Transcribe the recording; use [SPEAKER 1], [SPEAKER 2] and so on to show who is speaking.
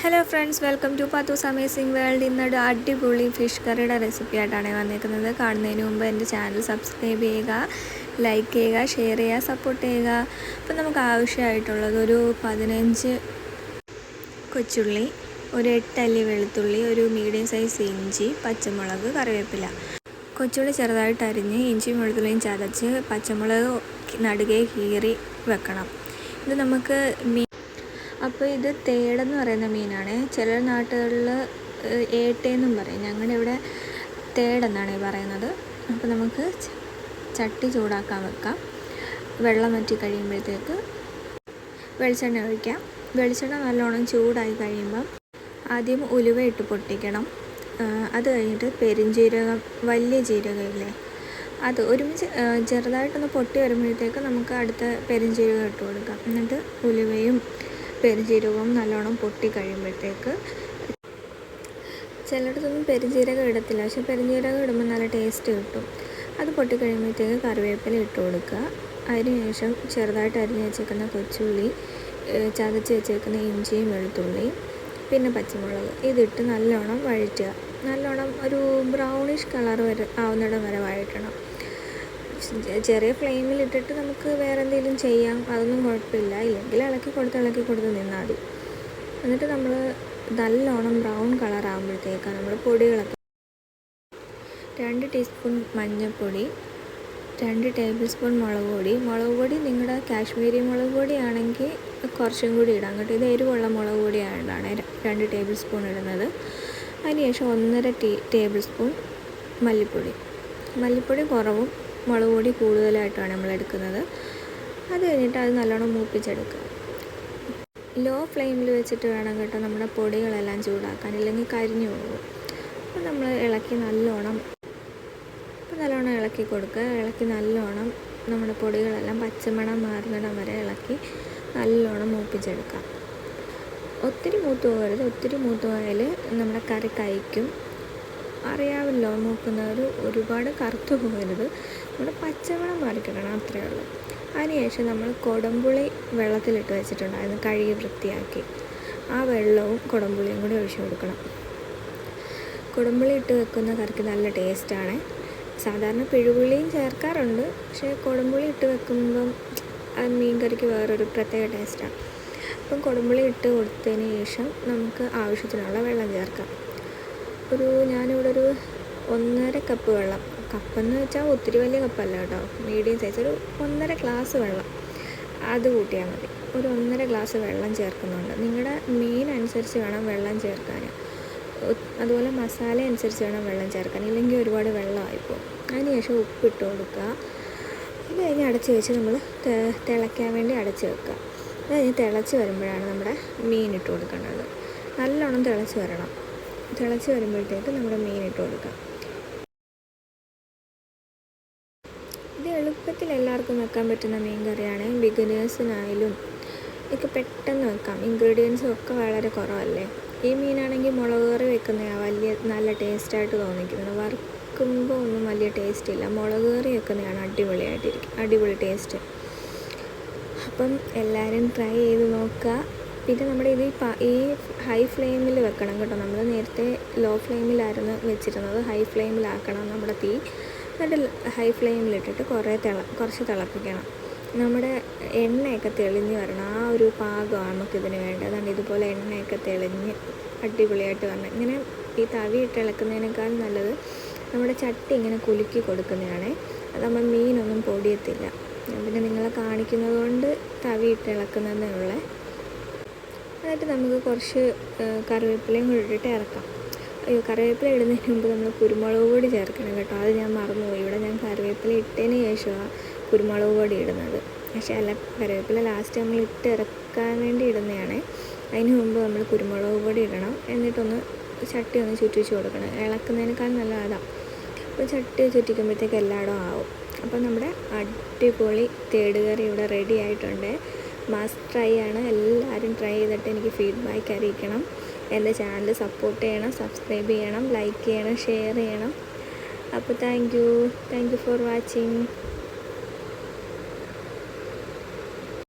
[SPEAKER 1] Hello friends, welcome to Pathu's amazing world. ഇന്നൊരു അടിപൊളി fish കറിയുടെ റെസിപ്പി ആയിട്ടാണ് വന്നിരിക്കുന്നത്. കാണുന്നതിന് മുമ്പ് എൻ്റെ ചാനൽ സബ്സ്ക്രൈബ് ചെയ്യുക, ലൈക്ക് ചെയ്യുക, ഷെയർ ചെയ്യുക, സപ്പോർട്ട് ചെയ്യുക. അപ്പം നമുക്ക് ആവശ്യമായിട്ടുള്ളത് ഒരു 15 കൊച്ചുള്ളി, ഒരു 8 അല്ലി വെളുത്തുള്ളി, ഒരു മീഡിയം സൈസ് ഇഞ്ചി, പച്ചമുളക്, കറിവേപ്പില. കൊച്ചുള്ളി ചെറുതായിട്ട് അരിഞ്ഞ് ഇഞ്ചിയും വെളുത്തുള്ളിയും ചതച്ച് പച്ചമുളക് നടുകെ കീറി വെക്കണം. ഇത് നമുക്ക് അപ്പോൾ ഇത് തേടെന്ന് പറയുന്ന മീനാണ്. ചില നാട്ടുകളിൽ ഏട്ടയെന്നും പറയും. ഞങ്ങളുടെ ഇവിടെ തേടെന്നാണ് പറയുന്നത്. അപ്പോൾ നമുക്ക് ചട്ടി ചൂടാക്കാൻ വെക്കാം. വെള്ളം വറ്റി കഴിയുമ്പോഴത്തേക്ക് വെളിച്ചെണ്ണ ഒഴിക്കാം. വെളിച്ചെണ്ണ നല്ലോണം ചൂടായി കഴിയുമ്പം ആദ്യം ഉലുവ ഇട്ട് പൊട്ടിക്കണം. അത് കഴിഞ്ഞിട്ട് പെരുംജീരകം, വലിയ ജീരകമില്ലേ, അത് ഒരുമിച്ച് ചെറുതായിട്ടൊന്ന് പൊട്ടി വരുമ്പോഴത്തേക്ക് നമുക്ക് അടുത്ത പെരുംജീരകം ഇട്ട് കൊടുക്കാം. എന്നിട്ട് ഉലുവയും പെരുംജീരകവും നല്ലോണം പൊട്ടി കഴിയുമ്പോഴത്തേക്ക്, ചിലയിടത്തൊന്നും പെരുംജീരകം ഇടത്തില്ല, പക്ഷെ പെരുംജീരകം ഇടുമ്പോൾ നല്ല ടേസ്റ്റ് കിട്ടും. അത് പൊട്ടി കഴിയുമ്പോഴത്തേക്ക് കറിവേപ്പില ഇട്ട് കൊടുക്കുക. അതിനുശേഷം ചെറുതായിട്ട് അരിഞ്ഞ് വെച്ചേക്കുന്ന കൊച്ചുള്ളി, ചതച്ച് വെച്ചേക്കുന്ന ഇഞ്ചിയും വെളുത്തുള്ളിയും, പിന്നെ പച്ചമുളക് ഇതിട്ട് നല്ലോണം വഴറ്റുക. നല്ലോണം ഒരു ബ്രൗണിഷ് കളർ ആവുന്നിടം വരെ വഴറ്റണം. ചെറിയ ഫ്ലെയിമിലിട്ടിട്ട് നമുക്ക് വേറെ എന്തെങ്കിലും ചെയ്യാം, അതൊന്നും കുഴപ്പമില്ല. ഇല്ലെങ്കിൽ ഇളക്കി കൊടുത്ത് നിന്നാൽ മതി. എന്നിട്ട് നമ്മൾ നല്ലോണം ബ്രൗൺ കളർ ആകുമ്പോഴത്തേക്കാണ് നമ്മൾ പൊടികളൊക്കെ 2 ടീസ്പൂൺ മഞ്ഞൾപ്പൊടി, 2 ടേബിൾ സ്പൂൺ മുളക് പൊടി നിങ്ങളുടെ കാശ്മീരി മുളക് പൊടിയാണെങ്കിൽ കുറച്ചും കൂടി ഇടാം കേട്ടോ. ഇത് എരിവുള്ള മുളക് പൊടി ആയതാണ് 2 ടേബിൾ സ്പൂൺ ഇടുന്നത്. അതിനുശേഷം 1.5 ടേബിൾ സ്പൂൺ മല്ലിപ്പൊടി കുറവും മുളക് പൊടി കൂടുതലായിട്ടാണ് നമ്മൾ എടുക്കുന്നത്. അത് കഴിഞ്ഞിട്ട് അത് നല്ലോണം മൂപ്പിച്ചെടുക്കുക. ലോ ഫ്ലെയിമിൽ വെച്ചിട്ട് വേണം കേട്ടോ നമ്മുടെ പൊടികളെല്ലാം ചൂടാക്കാൻ, ഇല്ലെങ്കിൽ കരിഞ്ഞു പോകും. അപ്പോൾ നമ്മൾ നല്ലോണം ഇളക്കി കൊടുക്കുക. നല്ലോണം നമ്മുടെ പൊടികളെല്ലാം പച്ചമണം മാറുന്നിടം വരെ ഇളക്കി നല്ലോണം മൂപ്പിച്ചെടുക്കാം. ഒത്തിരി മൂത്ത് പോകരുത്. ഒത്തിരി മൂത്ത് പോയാൽ നമ്മുടെ കറി കഴിക്കും. അറിയാമല്ലോ, മൂക്കുന്നവർ ഒരുപാട് കറുത്തു പോകരുത്. നമ്മുടെ പച്ചമണം മാറിക്കിടണം, അത്രയേ ഉള്ളൂ. അതിനുശേഷം നമ്മൾ കുടംപുളി വെള്ളത്തിലിട്ട് വെച്ചിട്ടുണ്ടായിരുന്നു, കഴുകി വൃത്തിയാക്കി. ആ വെള്ളവും കുടംപുളിയും കൂടി ഒഴിച്ചു കൊടുക്കണം. കുടംപുളി ഇട്ട് വെക്കുന്ന കറിക്ക് നല്ല ടേസ്റ്റാണ്. സാധാരണ പിഴുപുളിയും ചേർക്കാറുണ്ട്, പക്ഷേ കുടംപുളി ഇട്ട് വെക്കുമ്പം അത് മീൻ കറിക്ക് വേറൊരു പ്രത്യേക ടേസ്റ്റാണ്. അപ്പം കുടംപുളി ഇട്ട് കൊടുത്തതിന് ശേഷം നമുക്ക് ആവശ്യത്തിനുള്ള വെള്ളം ചേർക്കാം. ഞാനിവിടെ ഒരു 1.5 കപ്പ് വെള്ളം, കപ്പെന്ന് വെച്ചാൽ ഒത്തിരി വലിയ കപ്പല്ല കേട്ടോ, മീഡിയം സൈസ്, ഒരു 1.5 ഗ്ലാസ് വെള്ളം, അത് കൂട്ടിയാൽ മതി. ഒരു 1.5 ഗ്ലാസ് വെള്ളം ചേർക്കുന്നുണ്ട്. നിങ്ങളുടെ മീൻ അനുസരിച്ച് വേണം വെള്ളം ചേർക്കാൻ. അതുപോലെ മസാല അനുസരിച്ച് വേണം വെള്ളം ചേർക്കാൻ, ഇല്ലെങ്കിൽ ഒരുപാട് വെള്ളമായിപ്പോകും. അതിനുശേഷം ഉപ്പിട്ട് കൊടുക്കുക. അത് കഴിഞ്ഞ് അടച്ച് വെച്ച് നമ്മൾ തിളയ്ക്കാൻ വേണ്ടി അടച്ച് വെക്കുക. അത് കഴിഞ്ഞ് തിളച്ച് വരുമ്പോഴാണ് നമ്മുടെ മീൻ ഇട്ട് കൊടുക്കേണ്ടത്. നല്ലോണം തിളച്ച് വരുമ്പോഴത്തേക്ക് നമ്മുടെ മീൻ ഇട്ട് കൊടുക്കാം. ഇത് എളുപ്പത്തിൽ എല്ലാവർക്കും വെക്കാൻ പറ്റുന്ന മീൻ കറിയാണ്. ബിഗിനേഴ്സിനായാലും ഒക്കെ പെട്ടെന്ന് വെക്കാം. ഇൻഗ്രീഡിയൻസും ഒക്കെ വളരെ കുറവല്ലേ. ഈ മീനാണെങ്കിൽ മുളക് കറി വെക്കുന്നതാണ് നല്ല ടേസ്റ്റായിട്ട് തോന്നിക്കുന്നത്. വറുക്കുമ്പോൾ ഒന്നും വലിയ ടേസ്റ്റ് ഇല്ല. മുളക് കറി വെക്കുന്നതാണ് അടിപൊളി ടേസ്റ്റ്. അപ്പം എല്ലാവരും ട്രൈ ചെയ്ത് നോക്കുക. പിന്നെ നമ്മുടെ ഈ ഹൈ ഫ്ലെയിമിൽ വെക്കണം കേട്ടോ. നമ്മൾ നേരത്തെ ലോ ഫ്ലെയിമിലായിരുന്നു വെച്ചിരുന്നത്. ഹൈ ഫ്ലെയിമിലാക്കണം നമ്മുടെ തീ. എന്നിട്ട് ഹൈ ഫ്ലെയിമിലിട്ടിട്ട് കുറച്ച് തിളപ്പിക്കണം. നമ്മുടെ എണ്ണയൊക്കെ തെളിഞ്ഞ് വരണം. ആ ഒരു പാകമാണ് നമുക്കിതിന് വേണ്ടത്. അതുകൊണ്ട് ഇതുപോലെ എണ്ണയൊക്കെ തെളിഞ്ഞ് അടിപൊളിയായിട്ട് വരണം. ഇങ്ങനെ ഈ തവി ഇട്ട് ഇളക്കുന്നതിനേക്കാൾ നല്ലത് നമ്മുടെ ചട്ടി ഇങ്ങനെ കുലുക്കി കൊടുക്കുന്നതാണ്. അതാകുമ്പോൾ മീനൊന്നും പൊടിയത്തില്ല. പിന്നെ നിങ്ങളെ കാണിക്കുന്നത് കൊണ്ട് തവി ഇട്ട് ഇളക്കുന്നതേ ഉള്ളേ. എന്നിട്ട് നമുക്ക് കുറച്ച് കറിവേപ്പിലയും കൂടി ഇട്ടിട്ട് ഇറക്കാം. കറിവേപ്പില ഇടുന്നതിന് മുമ്പ് നമ്മൾ കുരുമുളക് പൊടി ചേർക്കണം കേട്ടോ. അത് ഞാൻ മറന്നുപോയി. ഇവിടെ ഞാൻ കറിവേപ്പില ഇട്ടതിന് ശേഷമാണ് കുരുമുളക് പൊടി ഇടുന്നത്. പക്ഷേ കറിവേപ്പില ലാസ്റ്റ് നമ്മൾ ഇറക്കാൻ വേണ്ടി ഇടുന്നതാണ്. അതിന് മുമ്പ് നമ്മൾ കുരുമുളക് പൊടി ഇടണം. എന്നിട്ടൊന്ന് ചട്ടി ഒന്ന് ചുറ്റിച്ച് കൊടുക്കണം. ഇളക്കുന്നതിനേക്കാൾ നല്ല അതാണ്. അപ്പോൾ ചട്ടി ചുറ്റിക്കുമ്പോഴത്തേക്ക് എല്ലായിടവും ആവും. അപ്പോൾ നമ്മുടെ അടിപൊളി തേട് കറി ഇവിടെ റെഡി ആയിട്ടുണ്ട്. മസ്റ്റ് ട്രൈ ആണ്. എല്ലാവരും ട്രൈ ചെയ്തിട്ട് എനിക്ക് ഫീഡ്ബാക്ക് അറിയിക്കണം. എൻ്റെ ചാനൽ സപ്പോർട്ട് ചെയ്യണം, സബ്സ്ക്രൈബ് ചെയ്യണം, ലൈക്ക് ചെയ്യണം, ഷെയർ ചെയ്യണം. അപ്പോൾ താങ്ക് യു ഫോർ വാച്ചിങ്.